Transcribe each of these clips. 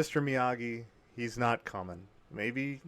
Mr. Miyagi, he's not coming. Maybe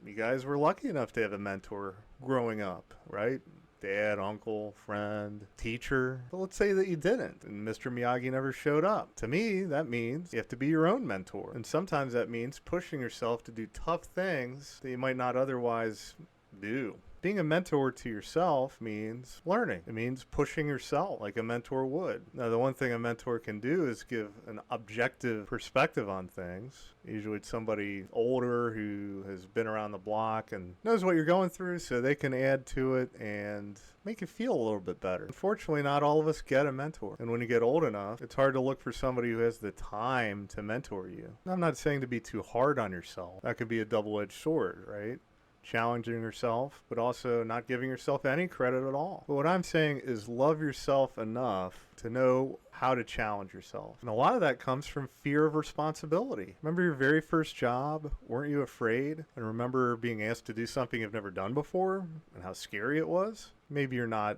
you guys were lucky enough to have a mentor growing up, right? Dad, uncle, friend, teacher. But let's say that you didn't and Mr. Miyagi never showed up. To me, that means you have to be your own mentor. And sometimes that means pushing yourself to do tough things that you might not otherwise do. Being a mentor to yourself means learning. It means pushing yourself like a mentor would. Now, the one thing a mentor can do is give an objective perspective on things. Usually it's somebody older who has been around the block and knows what you're going through, so they can add to it and make you feel a little bit better. Unfortunately, not all of us get a mentor. And when you get old enough, it's hard to look for somebody who has the time to mentor you. I'm not saying to be too hard on yourself. That could be a double-edged sword, right? Challenging yourself, but also not giving yourself any credit at all. But what I'm saying is love yourself enough to know how to challenge yourself. And a lot of that comes from fear of responsibility. Remember your very first job? Weren't you afraid? And remember being asked to do something you've never done before and how scary it was? Maybe you're not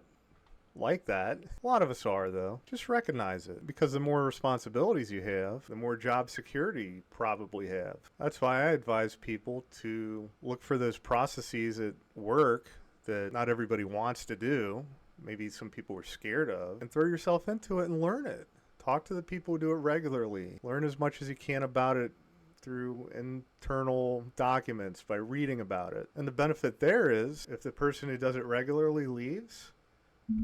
like that. A lot of us are, though. Just recognize it, because the more responsibilities you have, the more job security you probably have. That's why I advise people to look for those processes at work that not everybody wants to do, maybe some people are scared of, and throw yourself into it and learn it. Talk to the people who do it regularly. Learn as much as you can about it through internal documents, by reading about it. And the benefit there is, if the person who does it regularly leaves,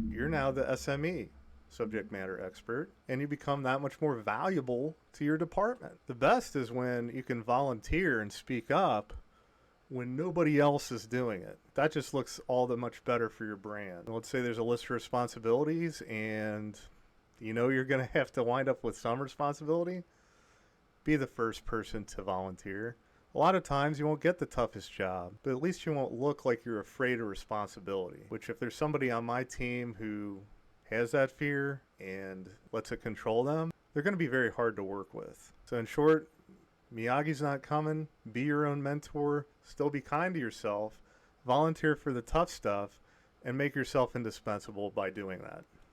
you're now the SME, subject matter expert, and you become that much more valuable to your department. The best is when you can volunteer and speak up when nobody else is doing it. That just looks all that much better for your brand. Let's say there's a list of responsibilities and you know you're going to have to wind up with some responsibility. Be the first person to volunteer. A lot of times you won't get the toughest job, but at least you won't look like you're afraid of responsibility. Which, if there's somebody on my team who has that fear and lets it control them, they're going to be very hard to work with. So in short, Miyagi's not coming. Be your own mentor. Still be kind to yourself. Volunteer for the tough stuff and make yourself indispensable by doing that.